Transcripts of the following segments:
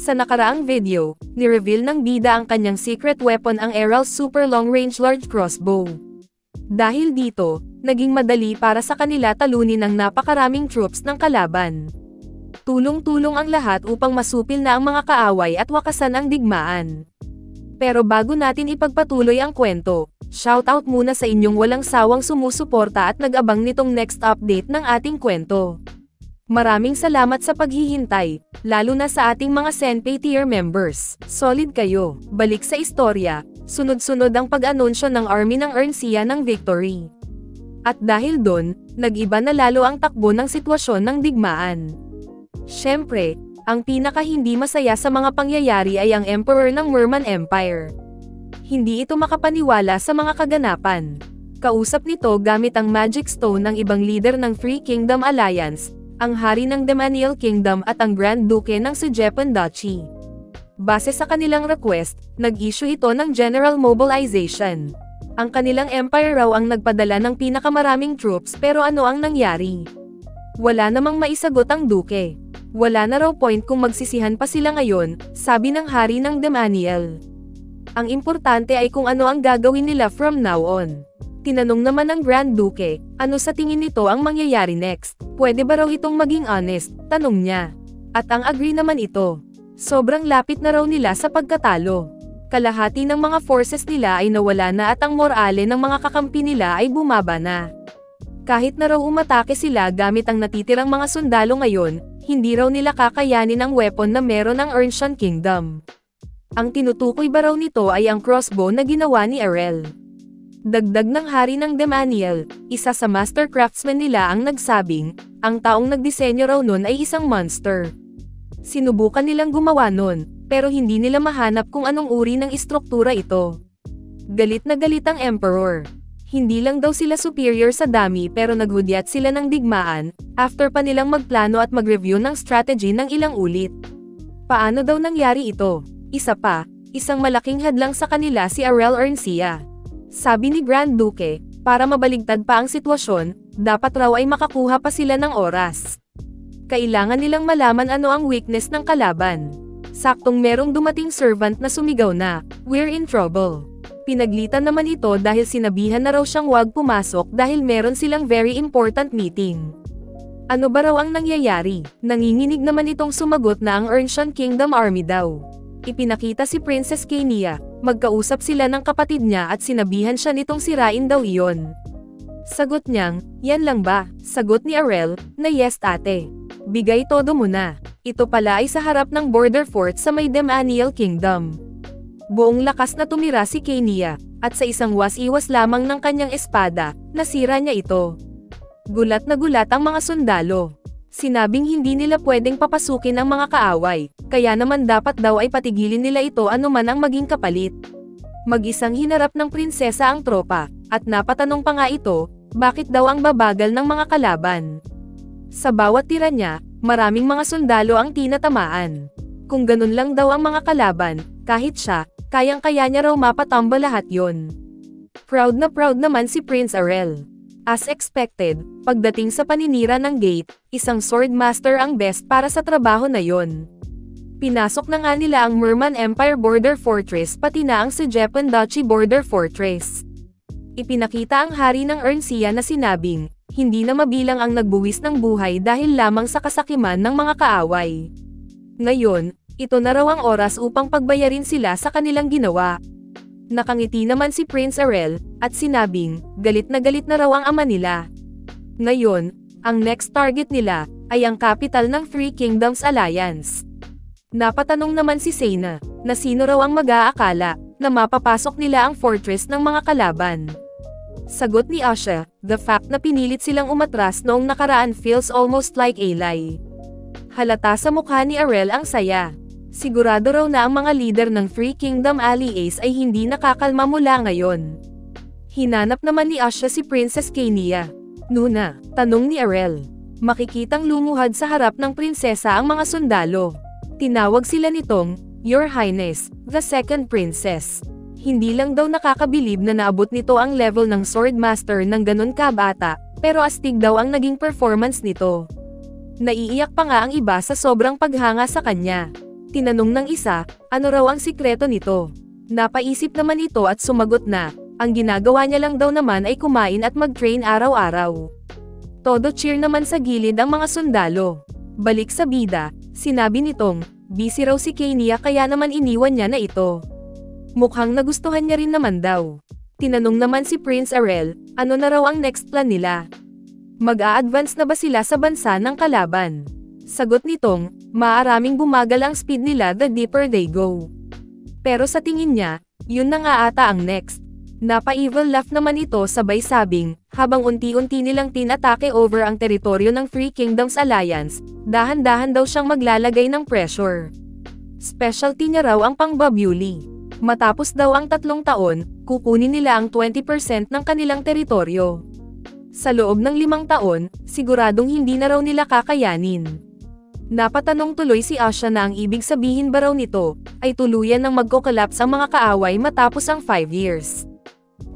Sa nakaraang video, ni-reveal ng bida ang kanyang secret weapon, ang Errol Super Long Range Large Crossbow. Dahil dito, naging madali para sa kanila talunin ang napakaraming troops ng kalaban. Tulong-tulong ang lahat upang masupil na ang mga kaaway at wakasan ang digmaan. Pero bago natin ipagpatuloy ang kwento, shoutout muna sa inyong walang sawang sumusuporta at nag-abang nitong next update ng ating kwento. Maraming salamat sa paghihintay, lalo na sa ating mga Senpay tier members. Solid kayo. Balik sa istorya, sunod-sunod ang pag-anunsyo ng army ng Erncia ng victory. At dahil doon, nag-iba na lalo ang takbo ng sitwasyon ng digmaan. Siyempre, ang pinaka hindi masaya sa mga pangyayari ay ang Emperor ng Merman Empire. Hindi ito makapaniwala sa mga kaganapan. Kausap nito gamit ang Magic Stone ng ibang leader ng Three Kingdom Alliance, ang Hari ng Demaniel Kingdom at ang Grand Duke ng Sujepan Duchy. Base sa kanilang request, nag-issue ito ng General Mobilization. Ang kanilang empire raw ang nagpadala ng pinakamaraming troops, pero ano ang nangyari? Wala namang maisagot ang Duke. Wala na raw point kung magsisihan pa sila ngayon, sabi ng Hari ng Demaniel. Ang importante ay kung ano ang gagawin nila from now on. Tinanong naman ng Grand Duke, ano sa tingin nito ang mangyayari next? Pwede ba raw itong maging honest? Tanong niya. At ang agree naman ito. Sobrang lapit na raw nila sa pagkatalo. Kalahati ng mga forces nila ay nawala na at ang morale ng mga kakampi nila ay bumaba na. Kahit na raw umatake sila gamit ang natitirang mga sundalo ngayon, hindi raw nila kakayanin ang weapon na meron ng Erncian Kingdom. Ang tinutukoy ba raw nito ay ang crossbow na ginawa ni Errol. Dagdag ng Hari ng Demaniel, isa sa master craftsman nila ang nagsabing, ang taong nagdisenyo raw nun ay isang monster. Sinubukan nilang gumawa nun, pero hindi nila mahanap kung anong uri ng istruktura ito. Galit na galit ang Emperor. Hindi lang daw sila superior sa dami pero naghudyat sila ng digmaan, after pa nilang magplano at mag-review ng strategy ng ilang ulit. Paano daw nangyari ito? Isa pa, isang malaking hadlang sa kanila si Errol Erncia. Sabi ni Grand Duke, para mabaligtad pa ang sitwasyon, dapat raw ay makakuha pa sila ng oras. Kailangan nilang malaman ano ang weakness ng kalaban. Saktong merong dumating servant na sumigaw na, "We're in trouble." Pinaglitan naman ito dahil sinabihan na raw siyang wag pumasok dahil meron silang very important meeting. Ano ba raw ang nangyayari? Nanginginig naman itong sumagot na ang Erncian Kingdom Army daw. Ipinakita si Princess Kenia, magkausap sila ng kapatid niya at sinabihan siya nitong sirain daw iyon. Sagot niyang, "Yan lang ba?" Sagot ni Errol, na "Yes ate. Bigay todo mo na." Ito pala ay sa harap ng border fort sa may Demaniel Kingdom. Buong lakas na tumira si Kenia, at sa isang was-iwas lamang ng kanyang espada, nasira niya ito. Gulat na gulat ang mga sundalo. Sinabing hindi nila pwedeng papasukin ang mga kaaway, kaya naman dapat daw ay patigilin nila ito anuman ang maging kapalit. Mag-isang hinarap ng prinsesa ang tropa, at napatanong pa nga ito, bakit daw ang babagal ng mga kalaban. Sa bawat tira niya, maraming mga sundalo ang tinatamaan. Kung ganun lang daw ang mga kalaban, kahit siya, kayang-kaya niya raw mapatamba lahat yon. Proud na proud naman si Prince Errol. As expected, pagdating sa paninira ng gate, isang swordmaster ang best para sa trabaho na yon. Pinasok na nga nila ang Merman Empire Border Fortress pati na ang Sujepan Duchy Border Fortress. Ipinakita ang Hari ng Erncia na sinabing, hindi na mabilang ang nagbuwis ng buhay dahil lamang sa kasakiman ng mga kaaway. Ngayon, ito na raw ang oras upang pagbayarin sila sa kanilang ginawa. Nakangiti naman si Prince Errol, at sinabing, galit na raw ang ama nila. Ngayon, ang next target nila, ay ang capital ng Three Kingdoms Alliance. Napatanong naman si Sena, na sino raw ang mag-aakala, na mapapasok nila ang fortress ng mga kalaban. Sagot ni Asha, the fact na pinilit silang umatras noong nakaraan feels almost like a lie. Halata sa mukha ni Errol ang saya. Sigurado raw na ang mga leader ng Three Kingdom Allies ay hindi nakakalma mula ngayon. Hinanap naman ni Asha si Princess Kenia. Nuna, tanong ni Errol. Makikitang lumuhad sa harap ng prinsesa ang mga sundalo. Tinawag sila nitong, "Your Highness, the Second Princess." Hindi lang daw nakakabilib na naabot nito ang level ng Swordmaster ng ganun kabata, pero astig daw ang naging performance nito. Naiiyak pa nga ang iba sa sobrang paghanga sa kanya. Tinanong ng isa, ano raw ang sikreto nito? Napaisip naman ito at sumagot na, ang ginagawa niya lang daw naman ay kumain at mag-train araw-araw. Todo cheer naman sa gilid ang mga sundalo. Balik sa bida, sinabi nitong, busy raw si Kenya kaya naman iniwan niya na ito. Mukhang nagustuhan niya rin naman daw. Tinanong naman si Prince Arel, ano na raw ang next plan nila? Mag-a-advance na ba sila sa bansa ng kalaban? Sagot nitong, maaaraming bumagal ang speed nila the deeper they go. Pero sa tingin niya, yun na nga ata ang next. Napa-evil laugh naman ito sabay sabing, habang unti-unti nilang tinatake over ang teritoryo ng Three Kingdoms Alliance, dahan-dahan daw siyang maglalagay ng pressure. Specialty niya raw ang pangbabuli. Matapos daw ang 3 taon, kukunin nila ang 20% ng kanilang teritoryo. Sa loob ng 5 taon, siguradong hindi na raw nila kakayanin. Napatanong tuloy si Asha na ang ibig sabihin ba raw nito, ay tuluyan ng magko-collapse ang mga kaaway matapos ang 5 years.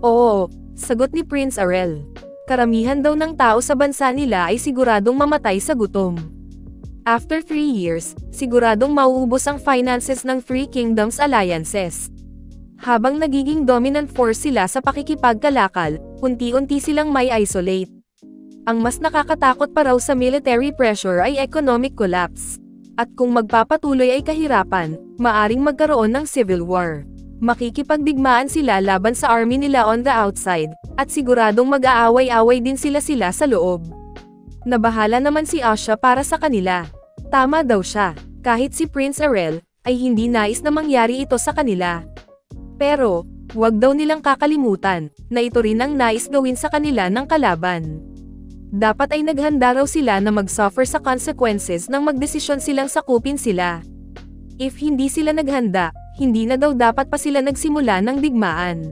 Oo, sagot ni Prince Arel. Karamihan daw ng tao sa bansa nila ay siguradong mamatay sa gutom. After 3 years, siguradong mauubos ang finances ng Three Kingdoms Alliances. Habang nagiging dominant force sila sa pakikipagkalakal, unti-unti silang may isolate. Ang mas nakakatakot pa raw sa military pressure ay economic collapse. At kung magpapatuloy ay kahirapan, maaring magkaroon ng civil war. Makikipagdigmaan sila laban sa army nila on the outside, at siguradong mag-aaway-away din sila sa loob. Nabahala naman si Asha para sa kanila. Tama daw siya, kahit si Prince Arel, ay hindi nais na mangyari ito sa kanila. Pero, wag daw nilang kakalimutan, na ito rin ang nais gawin sa kanila ng kalaban. Dapat ay naghanda raw sila na mag-suffer sa consequences nang magdesisyon silang sakupin sila. If hindi sila naghanda, hindi na daw dapat pa sila nagsimula ng digmaan.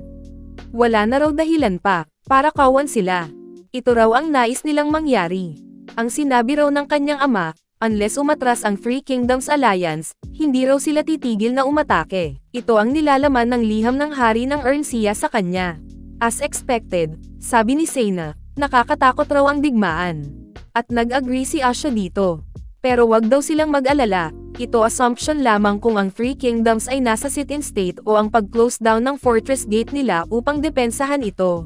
Wala na raw dahilan pa, para kawan sila. Ito raw ang nais nilang mangyari. Ang sinabi raw ng kanyang ama, unless umatras ang Three Kingdoms Alliance, hindi raw sila titigil na umatake. Ito ang nilalaman ng liham ng hari ng Ernsea sa kanya. As expected, sabi ni Sena, nakakatakot raw ang digmaan. At nag-agree si Asha dito. Pero wag daw silang mag-alala, ito assumption lamang kung ang Three Kingdoms ay nasa sit-in state o ang pag-close down ng fortress gate nila upang depensahan ito.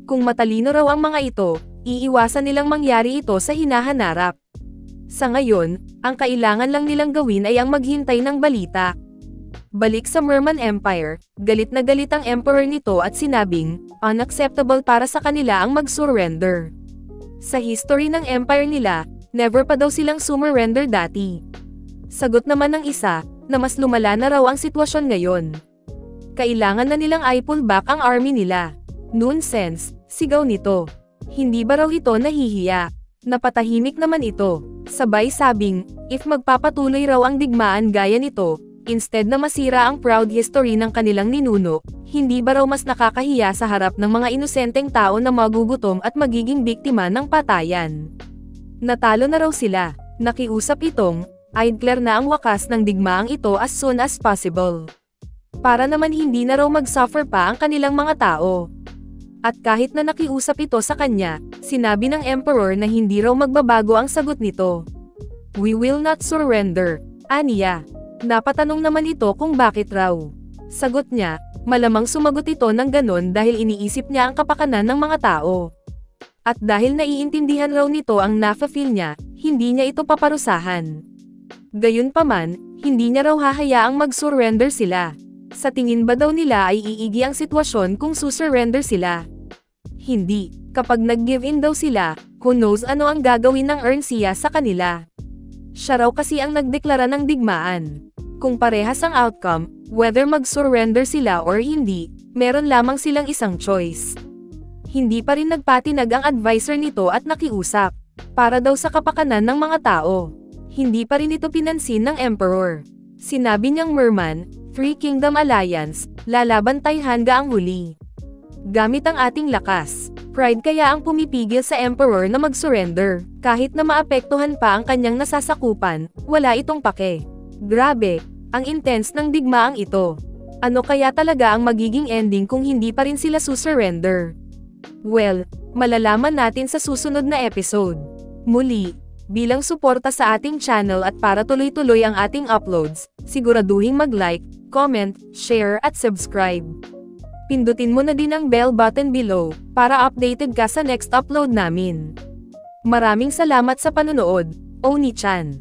Kung matalino raw ang mga ito, iiwasan nilang mangyari ito sa hinahanarap. Sa ngayon, ang kailangan lang nilang gawin ay ang maghintay ng balita. Balik sa Merman Empire, galit na galit ang emperor nito at sinabing, unacceptable para sa kanila ang mag-surrender. Sa history ng empire nila, never pa daw silang sumurrender dati. Sagot naman ng isa, na mas lumala na raw ang sitwasyon ngayon. Kailangan na nilang i-pull back ang army nila. Nonsense, sigaw nito. Hindi ba raw ito nahihiya? Napatahimik naman ito. Sabay sabing, if magpapatuloy raw ang digmaan gaya nito, instead na masira ang proud history ng kanilang ninuno, hindi ba raw mas nakakahiya sa harap ng mga inosenteng tao na magugutom at magiging biktima ng patayan? Natalo na raw sila. Nakiusap itong, I'd clear na ang wakas ng digmaang ito as soon as possible. Para naman hindi na raw mag-suffer pa ang kanilang mga tao. At kahit na nakiusap ito sa kanya, sinabi ng emperor na hindi raw magbabago ang sagot nito. We will not surrender, aniya. Napatanong naman ito kung bakit raw. Sagot niya, malamang sumagot ito ng ganon dahil iniisip niya ang kapakanan ng mga tao. At dahil naiintindihan raw nito ang nafa-feel niya, hindi niya ito paparusahan. Gayunpaman, hindi niya raw hahayaang mag-surrender sila. Sa tingin ba daw nila ay iigi ang sitwasyon kung susurrender sila? Hindi. Kapag nag-give in daw sila, who knows ano ang gagawin ng Ernsea sa kanila. Siya raw kasi ang nagdeklara ng digmaan. Kung parehas ang outcome, whether mag-surrender sila or hindi, meron lamang silang isang choice. Hindi pa rin nagpatinag ang advisor nito at nakiusap. Para daw sa kapakanan ng mga tao. Hindi pa rin ito pinansin ng emperor. Sinabi niyang Merman, Three Kingdom Alliance, lalaban tayo hanggang ang huli. Gamit ang ating lakas. Pride kaya ang pumipigil sa emperor na mag-surrender. Kahit na maapektuhan pa ang kanyang nasasakupan, wala itong pake. Grabe, ang intense ng digmaang ito. Ano kaya talaga ang magiging ending kung hindi pa rin sila susurrender? Well, malalaman natin sa susunod na episode. Muli, Bilang suporta sa ating channel at para tuloy-tuloy ang ating uploads, siguraduhing mag-like, comment, share at subscribe. Pindutin mo na din ang bell button below, para updated ka sa next upload namin. Maraming salamat sa panonood, Oni-chan.